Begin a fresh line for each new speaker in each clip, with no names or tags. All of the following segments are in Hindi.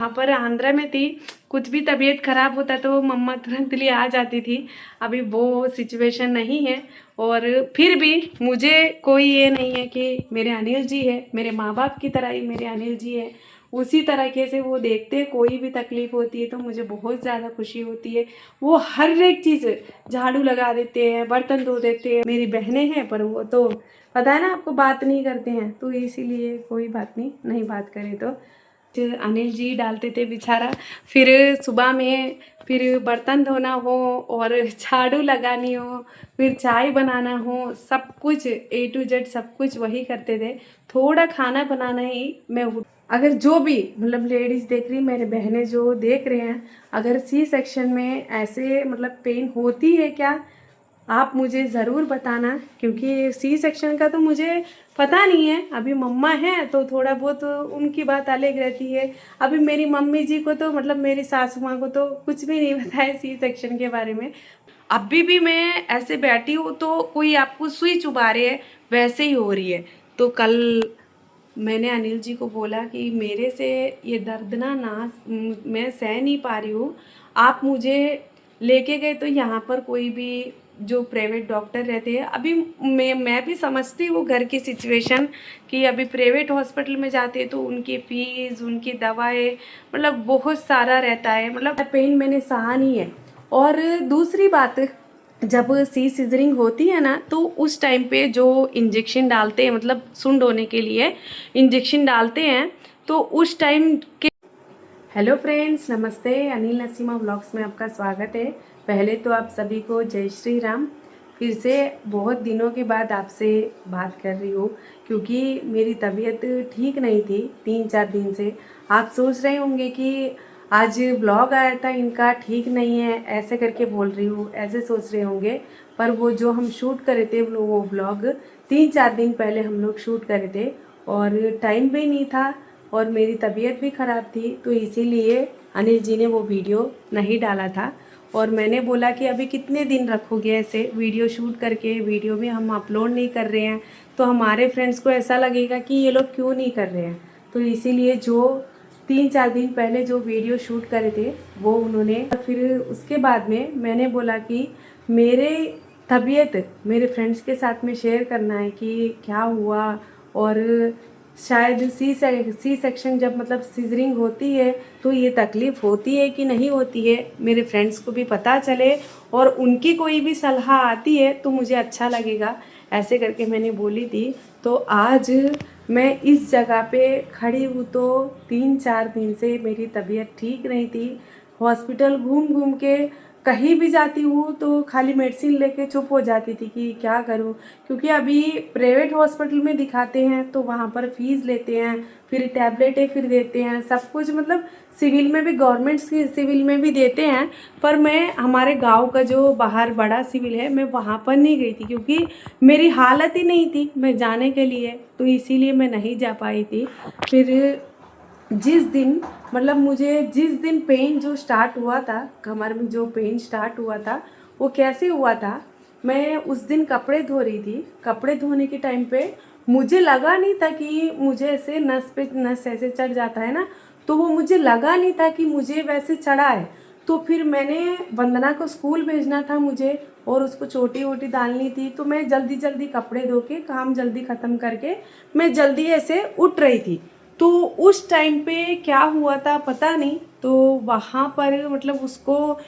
वहाँ पर आंध्रा में थी, कुछ भी तबीयत खराब होता तो मम्मा तुरंत लिए आ जाती थी। अभी वो सिचुएशन नहीं है। और फिर भी मुझे कोई ये नहीं है कि मेरे अनिल जी है, मेरे माँ बाप की तरह ही मेरे अनिल जी है, उसी तरीके से वो देखते हैं। कोई भी तकलीफ़ होती है तो मुझे बहुत ज़्यादा खुशी होती है। वो हर एक चीज़ झाड़ू लगा देते हैं, बर्तन धो देते हैं। मेरी बहनें हैं पर वो तो पता है ना आपको, बात नहीं करते हैं, तो इसीलिए कोई बात नहीं, नहीं बात करें तो अनिल जी डालते थे बेचारा। फिर सुबह में फिर बर्तन धोना हो और झाड़ू लगानी हो, फिर चाय बनाना हो, सब कुछ A to Z सब कुछ वही करते थे। थोड़ा खाना बनाना ही मैं अगर जो भी मतलब लेडीज़ देख रही, मेरे बहनें जो देख रहे हैं, अगर सी सेक्शन में ऐसे मतलब पेन होती है क्या, आप मुझे ज़रूर बताना, क्योंकि सी सेक्शन का तो मुझे पता नहीं है। अभी मम्मा है तो थोड़ा बहुत उनकी बात अलग रहती है। अभी मेरी मम्मी जी को तो मतलब मेरी सासू माँ को तो कुछ भी नहीं पता है सी सेक्शन के बारे में। अभी भी मैं ऐसे बैठी हूँ तो कोई आपको सुई चुभा रही है, वैसे ही हो रही है। तो कल मैंने अनिल जी को बोला कि मेरे से ये दर्द ना मैं सह नहीं पा रही हूँ, आप मुझे लेके गए। तो यहाँ पर कोई भी जो प्राइवेट डॉक्टर रहते हैं, अभी मैं भी समझती हूँ घर की सिचुएशन, कि अभी प्राइवेट हॉस्पिटल में जाते हैं तो उनकी फ़ीस, उनकी दवाएं, मतलब बहुत सारा रहता है। मतलब पेन मैंने सहा नहीं है। और दूसरी बात, जब सी सीजरिंग होती है ना तो उस टाइम पे जो इंजेक्शन डालते हैं, मतलब सुंड होने के लिए इंजेक्शन डालते हैं, तो उस टाइम के हेलो फ्रेंड्स, नमस्ते। अनिल नसीमा व्लॉग्स में आपका स्वागत है। पहले तो आप सभी को जय श्री राम। फिर से बहुत दिनों के बाद आपसे बात कर रही हूँ, क्योंकि मेरी तबीयत ठीक नहीं थी 3-4 दिन से। आप सोच रहे होंगे कि आज ब्लॉग आया था इनका, ठीक नहीं है ऐसे करके बोल रही हूँ, ऐसे सोच रहे होंगे। पर वो जो हम शूट करे थे वो ब्लॉग 3-4 दिन पहले हम लोग शूट करे थे, और टाइम भी नहीं था और मेरी तबीयत भी ख़राब थी, तो इसीलिए अनिल जी ने वो वीडियो नहीं डाला था। और मैंने बोला कि अभी कितने दिन रखोगे ऐसे वीडियो शूट करके, वीडियो भी हम अपलोड नहीं कर रहे हैं तो हमारे फ्रेंड्स को ऐसा लगेगा कि ये लोग क्यों नहीं कर रहे हैं। तो इसीलिए जो 3-4 दिन पहले जो वीडियो शूट करे थे वो उन्होंने, फिर उसके बाद में मैंने बोला कि मेरे तबीयत मेरे फ्रेंड्स के साथ में शेयर करना है कि क्या हुआ। और शायद सी सेक्शन जब मतलब सीजरिंग होती है तो ये तकलीफ़ होती है कि नहीं होती है, मेरे फ्रेंड्स को भी पता चले और उनकी कोई भी सलाह आती है तो मुझे अच्छा लगेगा, ऐसे करके मैंने बोली थी। तो आज मैं इस जगह पे खड़ी हूँ तो 3-4 दिन से मेरी तबीयत ठीक नहीं थी। हॉस्पिटल घूम घूम के कहीं भी जाती हूँ तो खाली मेडिसिन लेके चुप हो जाती थी कि क्या करूँ, क्योंकि अभी प्राइवेट हॉस्पिटल में दिखाते हैं तो वहाँ पर फीस लेते हैं, फिर टैबलेटें फिर देते हैं, सब कुछ मतलब सिविल में भी, गवर्नमेंट सिविल में भी देते हैं। पर मैं हमारे गांव का जो बाहर बड़ा सिविल है, मैं वहाँ पर नहीं गई थी क्योंकि मेरी हालत ही नहीं थी मैं जाने के लिए, तो इसीलिए मैं नहीं जा पाई थी। फिर जिस दिन मतलब मुझे जिस दिन पेन जो स्टार्ट हुआ था, कमर में जो पेन स्टार्ट हुआ था वो कैसे हुआ था, मैं उस दिन कपड़े धो रही थी। कपड़े धोने के टाइम पे मुझे लगा नहीं था कि मुझे ऐसे नस पे नस ऐसे चढ़ जाता है ना, तो वो मुझे लगा नहीं था कि मुझे वैसे चढ़ा है। तो फिर मैंने वंदना को स्कूल भेजना था मुझे, और उसको चोटी वोटी डालनी थी, तो मैं जल्दी जल्दी कपड़े धो के काम जल्दी ख़त्म करके मैं जल्दी ऐसे उठ रही थी। तो उस टाइम पे क्या हुआ था पता नहीं, तो वहाँ पर मतलब उसको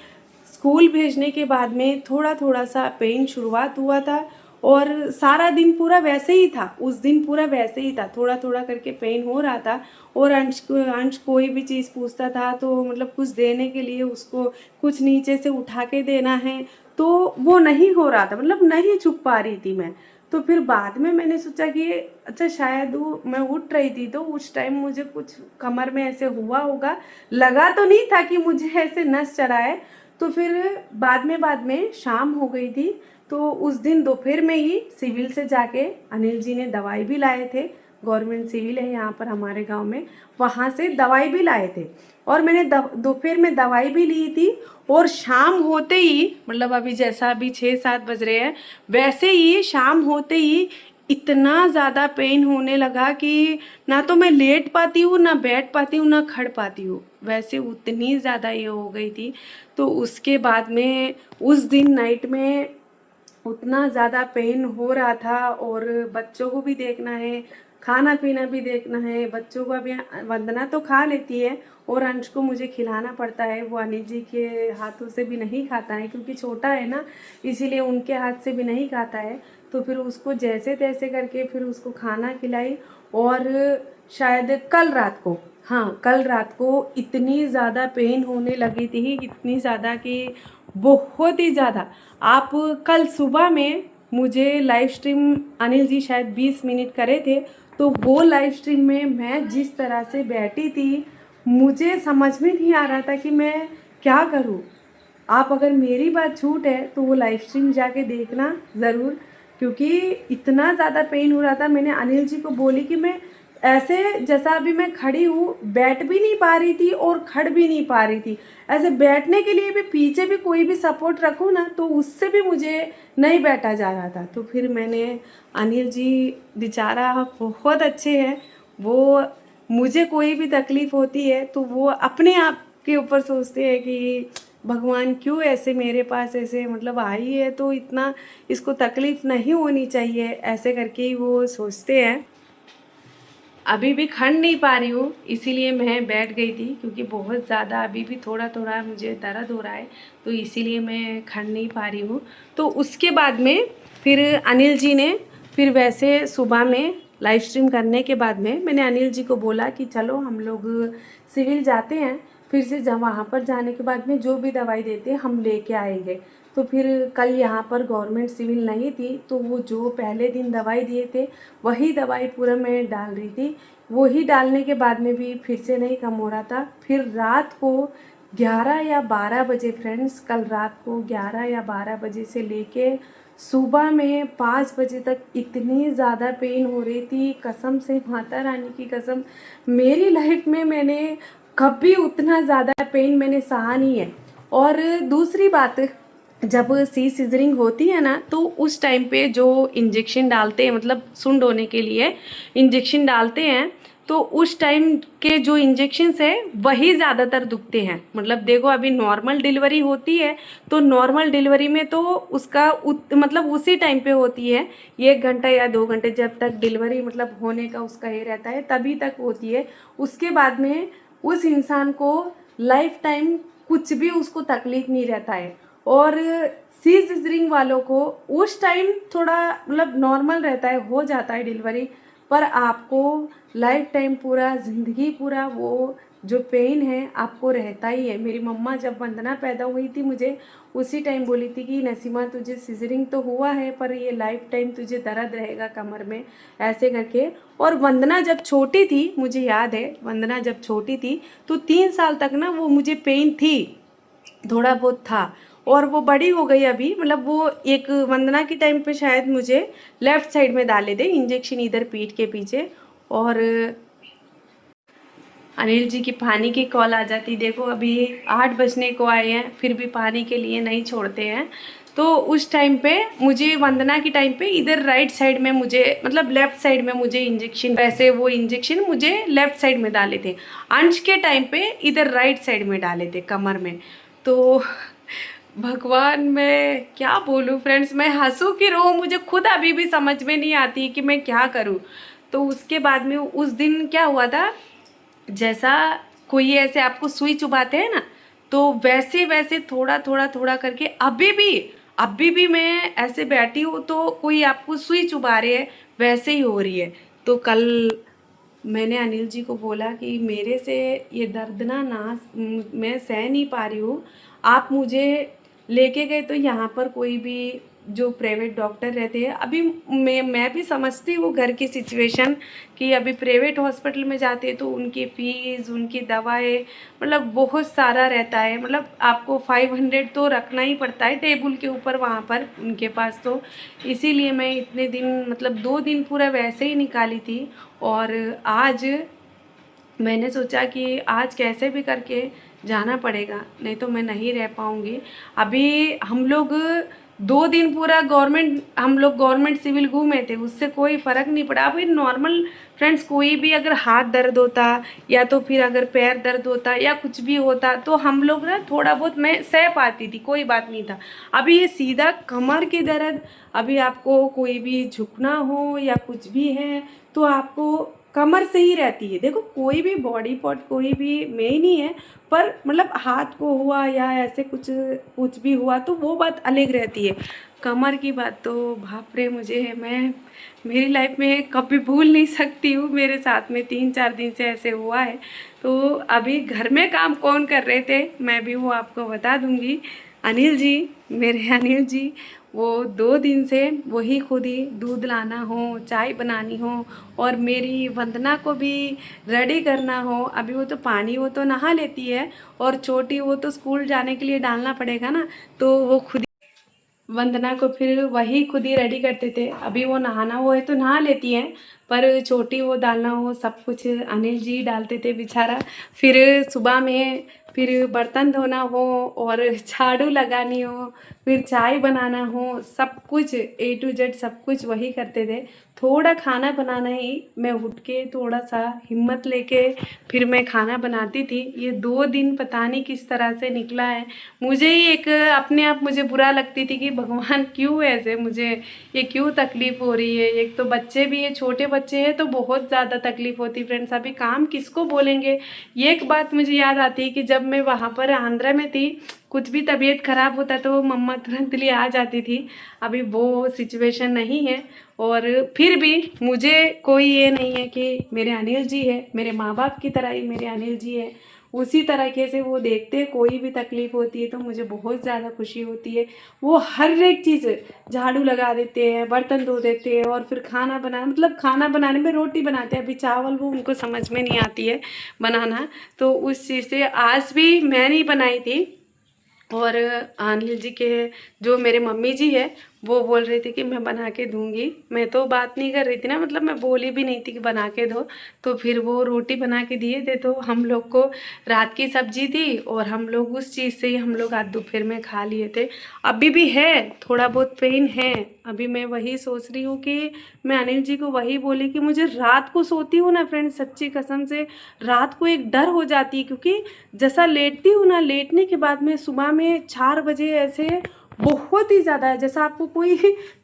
स्कूल भेजने के बाद में थोड़ा थोड़ा सा पेन शुरुआत हुआ था, और सारा दिन पूरा वैसे ही था, उस दिन पूरा वैसे ही था, थोड़ा थोड़ा करके पेन हो रहा था। और अंश कोई भी चीज़ पूछता था तो मतलब कुछ देने के लिए उसको कुछ नीचे से उठा के देना है, तो वो नहीं हो रहा था, मतलब नहीं छुप पा रही थी मैं। तो फिर बाद में मैंने सोचा कि अच्छा शायद वो मैं उठ रही थी तो उस टाइम मुझे कुछ कमर में ऐसे हुआ होगा, लगा तो नहीं था कि मुझे ऐसे नस चढ़ा है। तो फिर बाद में शाम हो गई थी, तो उस दिन दोपहर में ही सिविल से जाके अनिल जी ने दवाई भी लाए थे। गवर्नमेंट सिविल है यहाँ पर हमारे गांव में, वहाँ से दवाई भी लाए थे, और मैंने दोपहर में दवाई भी ली थी। और शाम होते ही मतलब अभी जैसा अभी 6-7 बज रहे हैं, वैसे ही शाम होते ही इतना ज़्यादा पेन होने लगा कि ना तो मैं लेट पाती हूँ, ना बैठ पाती हूँ, ना खड़ पाती हूँ। वैसे उतनी ज़्यादा ये हो गई थी। तो उसके बाद में उस दिन नाइट में उतना ज़्यादा पेन हो रहा था, और बच्चों को भी देखना है, खाना पीना भी देखना है। बच्चों को अभी वंदना तो खा लेती है, और अंश को मुझे खिलाना पड़ता है। वो अनिल जी के हाथों से भी नहीं खाता है, क्योंकि छोटा है ना, इसीलिए उनके हाथ से भी नहीं खाता है। तो फिर उसको जैसे तैसे करके फिर उसको खाना खिलाई। और शायद कल रात को, हाँ कल रात को इतनी ज़्यादा पेन होने लगी थी, इतनी ज़्यादा कि बहुत ही ज़्यादा। आप कल सुबह में मुझे लाइव स्ट्रीम अनिल जी शायद 20 मिनट करे थे, तो वो लाइव स्ट्रीम में मैं जिस तरह से बैठी थी, मुझे समझ में नहीं आ रहा था कि मैं क्या करूं। आप अगर मेरी बात झूठ है तो वो लाइव स्ट्रीम जाके देखना ज़रूर, क्योंकि इतना ज़्यादा पेन हो रहा था। मैंने अनिल जी को बोली कि मैं ऐसे जैसा अभी मैं खड़ी हूँ, बैठ भी नहीं पा रही थी और खड़ भी नहीं पा रही थी। ऐसे बैठने के लिए भी पीछे भी कोई भी सपोर्ट रखूँ ना, तो उससे भी मुझे नहीं बैठा जा रहा था। तो फिर मैंने, अनिल जी बेचारा बहुत अच्छे हैं, वो मुझे कोई भी तकलीफ़ होती है तो वो अपने आप के ऊपर सोचते हैं कि भगवान क्यों ऐसे मेरे पास ऐसे मतलब आई है, तो इतना इसको तकलीफ़ नहीं होनी चाहिए, ऐसे करके ही वो सोचते हैं। अभी भी खड़ नहीं पा रही हूँ, इसीलिए मैं बैठ गई थी, क्योंकि बहुत ज़्यादा अभी भी थोड़ा थोड़ा मुझे दर्द हो रहा है, तो इसीलिए मैं खड़ नहीं पा रही हूँ। तो उसके बाद में फिर अनिल जी ने, फिर वैसे सुबह में लाइव स्ट्रीम करने के बाद में मैंने अनिल जी को बोला कि चलो हम लोग सिविल जाते हैं, फिर से जब वहाँ पर जाने के बाद में जो भी दवाई देते हैं हम लेके आएंगे। तो फिर कल यहाँ पर गवर्नमेंट सिविल नहीं थी, तो वो जो पहले दिन दवाई दिए थे वही दवाई पूरा मैं डाल रही थी। वही डालने के बाद में भी फिर से नहीं कम हो रहा था। फिर रात को 11 या 12 बजे, फ्रेंड्स कल रात को 11 या 12 बजे से लेके सुबह में 5 बजे तक इतनी ज़्यादा पेन हो रही थी, कसम से माता रानी की कसम, मेरी लाइफ में मैंने कभी उतना ज़्यादा पेन मैंने सहा नहीं है। और दूसरी बात, जब सी सिजरिंग होती है ना, तो उस टाइम पे जो इंजेक्शन डालते हैं, मतलब सुंड होने के लिए इंजेक्शन डालते हैं, तो उस टाइम के जो इंजेक्शन्स है वही ज़्यादातर दुखते हैं। मतलब देखो अभी नॉर्मल डिलीवरी होती है, तो नॉर्मल डिलीवरी में तो उसका मतलब उसी टाइम पे होती है, 1 घंटा या 2 घंटे जब तक डिलीवरी मतलब होने का उसका ये रहता है तभी तक होती है। उसके बाद में उस इंसान को लाइफ टाइम कुछ भी उसको तकलीफ नहीं रहता है। और सी सिजरिंग वालों को उस टाइम थोड़ा मतलब नॉर्मल रहता है, हो जाता है डिलीवरी, पर आपको लाइफ टाइम पूरा ज़िंदगी पूरा वो जो पेन है आपको रहता ही है। मेरी मम्मा जब वंदना पैदा हुई थी, मुझे उसी टाइम बोली थी कि नसीमा तुझे सिजरिंग तो हुआ है, पर ये लाइफ टाइम तुझे दर्द रहेगा कमर में, ऐसे करके। और वंदना जब छोटी थी, मुझे याद है वंदना जब छोटी थी तो 3 साल तक ना वो मुझे पेन थी, थोड़ा बहुत था। और वो बड़ी हो गई अभी, मतलब वो एक वंदना के टाइम पे शायद मुझे लेफ़्ट साइड में डाले थे इंजेक्शन, इधर पीठ के पीछे। और अनिल जी की पानी की कॉल आ जाती, देखो अभी 8 बजने को आए हैं फिर भी पानी के लिए नहीं छोड़ते हैं। तो उस टाइम पे मुझे वंदना के टाइम पे इधर राइट साइड में मुझे, मतलब लेफ़्ट साइड में मुझे इंजेक्शन, वैसे वो इंजेक्शन मुझे लेफ़्ट साइड में डाले थे। अंश के टाइम पे इधर राइट साइड में डाले थे कमर में। तो भगवान, मैं क्या बोलूँ फ्रेंड्स, मैं हंसूँ कि रोऊँ, मुझे खुद अभी भी समझ में नहीं आती कि मैं क्या करूँ। तो उसके बाद में उस दिन क्या हुआ था, जैसा कोई ऐसे आपको सुई चुभाते हैं ना, तो वैसे वैसे थोड़ा थोड़ा थोड़ा करके अभी भी मैं ऐसे बैठी हूँ तो कोई आपको सुई चुभा रही है, वैसे ही हो रही है। तो कल मैंने अनिल जी को बोला कि मेरे से ये दर्द ना मैं सह नहीं पा रही हूँ, आप मुझे लेके गए। तो यहाँ पर कोई भी जो प्राइवेट डॉक्टर रहते हैं, अभी मैं भी समझती हूँ घर की सिचुएशन, कि अभी प्राइवेट हॉस्पिटल में जाते हैं तो उनकी फ़ीस, उनकी दवाएं, मतलब बहुत सारा रहता है। मतलब आपको 500 तो रखना ही पड़ता है टेबल के ऊपर वहाँ पर उनके पास। तो इसीलिए मैं इतने दिन, मतलब 2 दिन पूरा वैसे ही निकाली थी। और आज मैंने सोचा कि आज कैसे भी करके जाना पड़ेगा, नहीं तो मैं नहीं रह पाऊँगी। अभी हम लोग 2 दिन पूरा गवर्नमेंट हम लोग गवर्नमेंट सिविल घूमे थे, उससे कोई फ़र्क नहीं पड़ा। अभी नॉर्मल फ्रेंड्स कोई भी अगर हाथ दर्द होता या तो फिर अगर पैर दर्द होता या कुछ भी होता तो हम लोग ना थोड़ा बहुत मैं सह पाती थी, कोई बात नहीं था। अभी ये सीधा कमर के दर्द, अभी आपको कोई भी झुकना हो या कुछ भी है तो आपको कमर से ही रहती है। देखो कोई भी बॉडी पार्ट कोई भी में ही नहीं है, पर मतलब हाथ को हुआ या ऐसे कुछ कुछ भी हुआ तो वो बात अलग रहती है। कमर की बात तो बाप रे, मुझे मैं मेरी लाइफ में कभी भूल नहीं सकती हूँ। मेरे साथ में 3-4 दिन से ऐसे हुआ है। तो अभी घर में काम कौन कर रहे थे मैं भी वो आपको बता दूंगी। अनिल जी, मेरे अनिल जी, वो 2 दिन से वही खुद ही दूध लाना हो, चाय बनानी हो और मेरी वंदना को भी रेडी करना हो। अभी वो तो पानी वो तो नहा लेती है और छोटी वो तो स्कूल जाने के लिए डालना पड़ेगा ना, तो वो खुद वंदना को फिर वही खुद ही रेडी करते थे। अभी वो नहाना वो है तो नहा लेती हैं, पर छोटी वो डालना हो सब कुछ अनिल जी डालते थे बेचारा। फिर सुबह में फिर बर्तन धोना हो और झाड़ू लगानी हो, फिर चाय बनाना हो, सब कुछ ए टू जेड सब कुछ वही करते थे। थोड़ा खाना बनाना ही मैं उठ के थोड़ा सा हिम्मत लेके फिर मैं खाना बनाती थी। ये 2 दिन पता नहीं किस तरह से निकला है। मुझे ही एक अपने आप मुझे बुरा लगती थी कि भगवान क्यों ऐसे मुझे ये क्यों तकलीफ़ हो रही है। एक तो बच्चे भी है, छोटे बच्चे हैं तो बहुत ज़्यादा तकलीफ़ होती फ्रेंड्स। अभी काम किसको बोलेंगे। ये एक बात मुझे याद आती है कि जब मैं वहाँ पर आंध्रा में थी, कुछ भी तबीयत ख़राब होता तो मम्मा तुरंत लिए आ जाती थी। अभी वो सिचुएशन नहीं है। और फिर भी मुझे कोई ये नहीं है कि मेरे अनिल जी है, मेरे माँ बाप की तरह ही मेरे अनिल जी है, उसी तरीके से वो देखते हैं। कोई भी तकलीफ़ होती है तो मुझे बहुत ज़्यादा खुशी होती है। वो हर एक चीज़ झाड़ू लगा देते हैं, बर्तन धो देते हैं और फिर खाना बना मतलब खाना बनाने में रोटी बनाते हैं। अभी चावल वो उनको समझ में नहीं आती है बनाना, तो उस चीज़ से आज भी मैं नहीं बनाई थी। और अनिल जी के जो मेरे मम्मी जी है वो बोल रही थी कि मैं बना के दूंगी। मैं तो बात नहीं कर रही थी ना, मतलब मैं बोली भी नहीं थी कि बना के दो। तो फिर वो रोटी बना के दिए थे तो हम लोग को रात की सब्जी थी और हम लोग उस चीज़ से ही हम लोग आज दोपहर में खा लिए थे। अभी भी है, थोड़ा बहुत पेन है। अभी मैं वही सोच रही हूँ कि मैं अनिल जी को वही बोली कि मुझे रात को सोती हूँ ना फ्रेंड्स, सच्ची कसम से रात को एक डर हो जाती है। क्योंकि जैसा लेटती हूँ ना, लेटने के बाद में सुबह में 4 बजे ऐसे बहुत ही ज़्यादा जैसा आपको कोई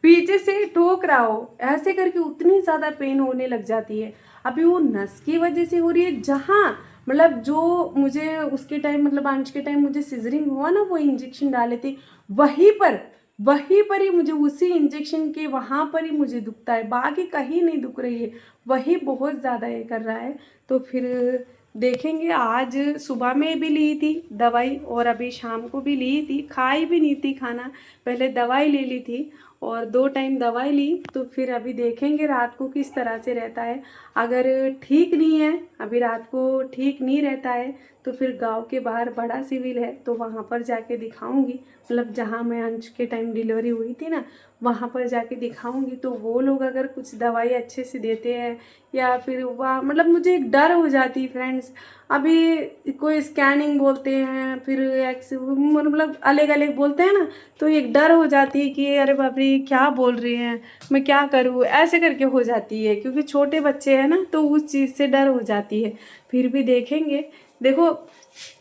पीछे से ठोक रहा हो, ऐसे करके उतनी ज़्यादा पेन होने लग जाती है। अभी वो नस की वजह से हो रही है। जहाँ मतलब जो मुझे उसके टाइम मतलब अंश के टाइम मुझे सिजरिंग हुआ ना, वो इंजेक्शन डाले थे वहीं पर ही मुझे उसी इंजेक्शन के वहाँ पर ही मुझे दुखता है, बाकी कहीं नहीं दुख रही है। वही बहुत ज़्यादा ये कर रहा है। तो फिर देखेंगे। आज सुबह में भी ली थी दवाई और अभी शाम को भी ली थी, खाई भी नहीं थी खाना, पहले दवाई ले ली थी और 2 टाइम दवाई ली। तो फिर अभी देखेंगे रात को किस तरह से रहता है। अगर ठीक नहीं है, अभी रात को ठीक नहीं रहता है तो फिर गांव के बाहर बड़ा सिविल है तो वहाँ पर जाके दिखाऊंगी। मतलब जहाँ मैं अंश के टाइम डिलीवरी हुई थी ना, वहाँ पर जाके दिखाऊंगी। तो वो लोग अगर कुछ दवाई अच्छे से देते हैं या फिर वहाँ मतलब मुझे एक डर हो जाती है फ्रेंड्स। अभी कोई स्कैनिंग बोलते हैं, फिर एक्स मतलब अलग अलग बोलते हैं ना, तो एक डर हो जाती है कि अरे बाप रे क्या बोल रहे हैं, मैं क्या करूँ, ऐसे करके हो जाती है। क्योंकि छोटे बच्चे हैं ना तो उस चीज़ से डर हो जाती है। फिर भी देखेंगे। देखो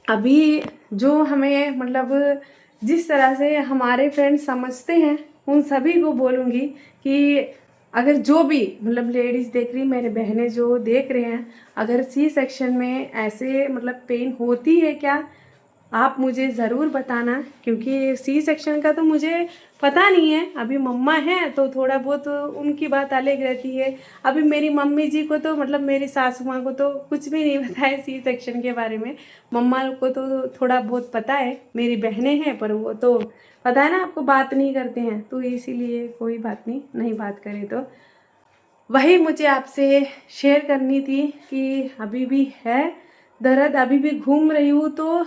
अभी जो हमें मतलब जिस तरह से हमारे फ्रेंड्स समझते हैं उन सभी को बोलूँगी कि अगर जो भी मतलब लेडीज़ देख रही, मेरे बहनें जो देख रहे हैं, अगर सी सेक्शन में ऐसे मतलब पेन होती है क्या, आप मुझे ज़रूर बताना। क्योंकि सी सेक्शन का तो मुझे पता नहीं है। अभी मम्मा हैं तो थोड़ा बहुत उनकी बात अलग रहती है। अभी मेरी मम्मी जी को तो मतलब मेरी सासू माँ को तो कुछ भी नहीं पता है सी सेक्शन के बारे में। मम्मा को तो थोड़ा बहुत पता है, मेरी बहनें हैं पर वो तो पता है ना आपको, बात नहीं करते हैं। तो इसीलिए कोई बात नहीं, नहीं बात करें तो वही मुझे आपसे शेयर करनी थी कि अभी भी है दर्द, अभी भी घूम रही हूँ। तो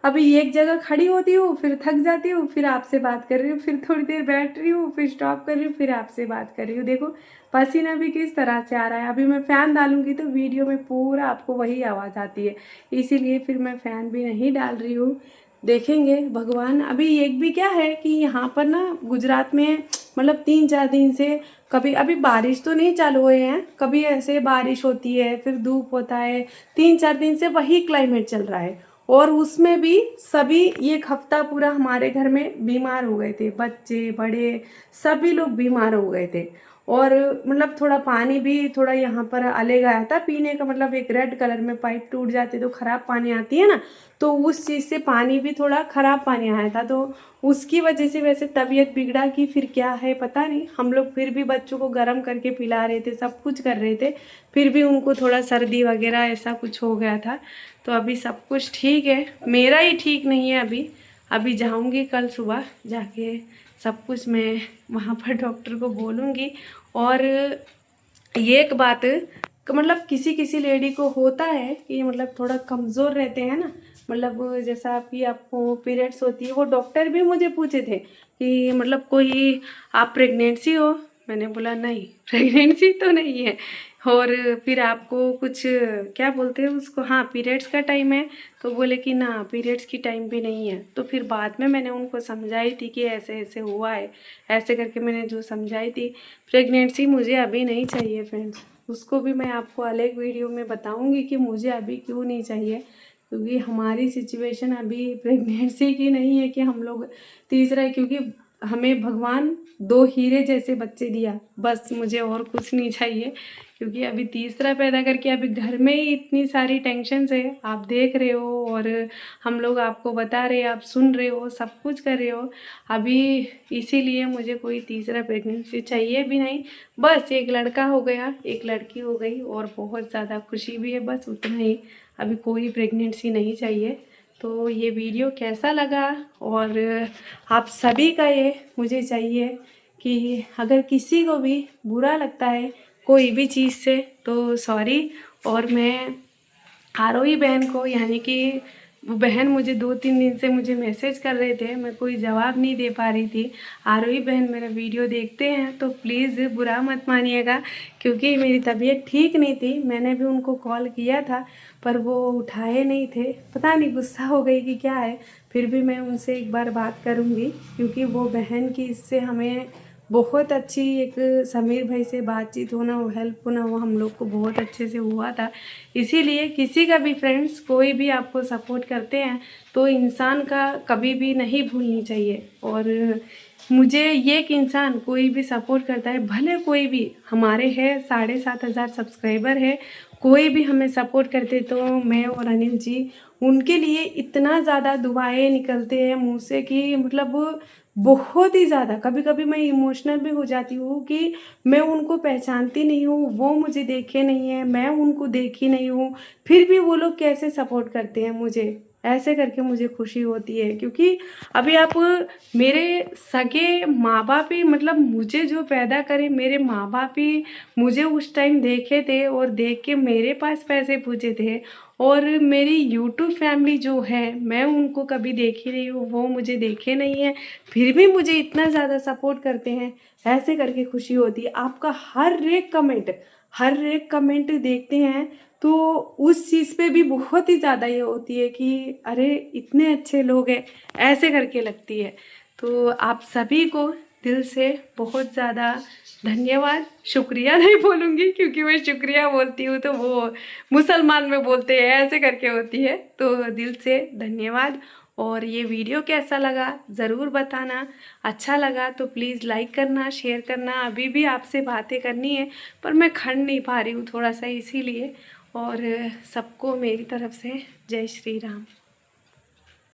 अभी एक जगह खड़ी होती हूँ, फिर थक जाती हूँ, फिर आपसे बात कर रही हूँ, फिर थोड़ी देर बैठ रही हूँ, फिर स्टॉप कर रही हूँ, फिर आपसे बात कर रही हूँ। देखो पसीना भी किस तरह से आ रहा है। अभी मैं फ़ैन डालूंगी तो वीडियो में पूरा आपको वही आवाज़ आती है, इसीलिए फिर मैं फ़ैन भी नहीं डाल रही हूँ। देखेंगे भगवान। अभी एक भी क्या है कि यहाँ पर ना गुजरात में मतलब 3-4 दिन से कभी अभी बारिश तो नहीं चालू हुए हैं, कभी ऐसे बारिश होती है फिर धूप होता है, 3-4 दिन से वही क्लाइमेट चल रहा है। और उसमें भी सभी एक हफ्ता पूरा हमारे घर में बीमार हो गए थे, बच्चे बड़े सभी लोग बीमार हो गए थे। और मतलब थोड़ा पानी भी थोड़ा यहाँ पर अलग आया था पीने का, मतलब एक रेड कलर में पाइप टूट जाते तो ख़राब पानी आती है ना, तो उस चीज़ से पानी भी थोड़ा ख़राब पानी आया था, तो उसकी वजह से वैसे तबीयत बिगड़ा कि फिर क्या है पता नहीं। हम लोग फिर भी बच्चों को गर्म करके पिला रहे थे, सब कुछ कर रहे थे, फिर भी उनको थोड़ा सर्दी वगैरह ऐसा कुछ हो गया था। तो अभी सब कुछ ठीक है, मेरा ही ठीक नहीं है अभी। अभी जाऊंगी कल सुबह जाके सब कुछ मैं वहाँ पर डॉक्टर को बोलूँगी। और ये एक बात मतलब किसी किसी लेडी को होता है कि मतलब थोड़ा कमज़ोर रहते हैं ना, मतलब जैसा कि आपको पीरियड्स होती है, वो डॉक्टर भी मुझे पूछे थे कि मतलब कोई आप प्रेगनेंसी हो। मैंने बोला नहीं प्रेगनेंसी तो नहीं है। और फिर आपको कुछ क्या बोलते हैं उसको, हाँ पीरियड्स का टाइम है, तो बोले कि ना पीरियड्स की टाइम भी नहीं है। तो फिर बाद में मैंने उनको समझाई थी कि ऐसे ऐसे हुआ है, ऐसे करके मैंने जो समझाई थी। प्रेगनेंसी मुझे अभी नहीं चाहिए फ्रेंड्स, उसको भी मैं आपको अलग वीडियो में बताऊंगी कि मुझे अभी क्यों नहीं चाहिए, क्योंकि हमारी सिचुएशन अभी प्रेगनेंसी की नहीं है कि हम लोग तीसरा, क्योंकि हमें भगवान 2 हीरे जैसे बच्चे दिया, बस मुझे और कुछ नहीं चाहिए। क्योंकि अभी तीसरा पैदा करके अभी घर में ही इतनी सारी टेंशन्स है, आप देख रहे हो, और हम लोग आपको बता रहे हैं, आप सुन रहे हो, सब कुछ कर रहे हो अभी। इसीलिए मुझे कोई तीसरा प्रेगनेंसी चाहिए भी नहीं, बस एक लड़का हो गया एक लड़की हो गई और बहुत ज़्यादा खुशी भी है, बस उतना ही। अभी कोई प्रेगनेंसी नहीं चाहिए। तो ये वीडियो कैसा लगा, और आप सभी का ये मुझे चाहिए कि अगर किसी को भी बुरा लगता है कोई भी चीज़ से तो सॉरी। और मैं आरोही बहन को, यानी कि वो बहन मुझे 2-3 दिन से मुझे मैसेज कर रहे थे, मैं कोई जवाब नहीं दे पा रही थी। आरोही बहन मेरा वीडियो देखते हैं तो प्लीज़ बुरा मत मानिएगा, क्योंकि मेरी तबीयत ठीक नहीं थी। मैंने भी उनको कॉल किया था पर वो उठाए नहीं थे, पता नहीं गुस्सा हो गई कि क्या है। फिर भी मैं उनसे एक बार बात करूँगी, क्योंकि वो बहन की इससे हमें बहुत अच्छी एक समीर भाई से बातचीत होना, वो हेल्प होना, वो हम लोग को बहुत अच्छे से हुआ था। इसीलिए किसी का भी फ्रेंड्स कोई भी आपको सपोर्ट करते हैं तो इंसान का कभी भी नहीं भूलनी चाहिए। और मुझे ये कि इंसान कोई भी सपोर्ट करता है, भले कोई भी, हमारे है 7,500 सब्सक्राइबर है, कोई भी हमें सपोर्ट करते तो मैं और अनिल जी उनके लिए इतना ज़्यादा दुआएं निकलते हैं मुँह से कि मतलब बहुत ही ज़्यादा, कभी कभी मैं इमोशनल भी हो जाती हूँ कि मैं उनको पहचानती नहीं हूँ, वो मुझे देखे नहीं है, मैं उनको देखी नहीं हूँ, फिर भी वो लोग कैसे सपोर्ट करते हैं मुझे, ऐसे करके मुझे खुशी होती है। क्योंकि अभी आप मेरे सगे माँ बाप ही, मतलब मुझे जो पैदा करे मेरे माँ बाप ही मुझे उस टाइम देखे थे और देख के मेरे पास पैसे पूछे थे। और मेरी यूट्यूब फैमिली जो है मैं उनको कभी देखी नहीं हूँ, वो मुझे देखे नहीं है, फिर भी मुझे इतना ज़्यादा सपोर्ट करते हैं, ऐसे करके खुशी होती है। आपका हर एक कमेंट देखते हैं तो उस चीज़ पे भी बहुत ही ज़्यादा ये होती है कि अरे इतने अच्छे लोग हैं, ऐसे करके लगती है। तो आप सभी को दिल से बहुत ज़्यादा धन्यवाद, शुक्रिया नहीं बोलूँगी क्योंकि मैं शुक्रिया बोलती हूँ तो वो मुसलमान में बोलते हैं, ऐसे करके होती है। तो दिल से धन्यवाद। और ये वीडियो कैसा लगा ज़रूर बताना, अच्छा लगा तो प्लीज़ लाइक करना, शेयर करना। अभी भी आपसे बातें करनी है पर मैं खड़ नहीं पा रही हूँ थोड़ा सा, इसीलिए। और सबको मेरी तरफ से जय श्री राम।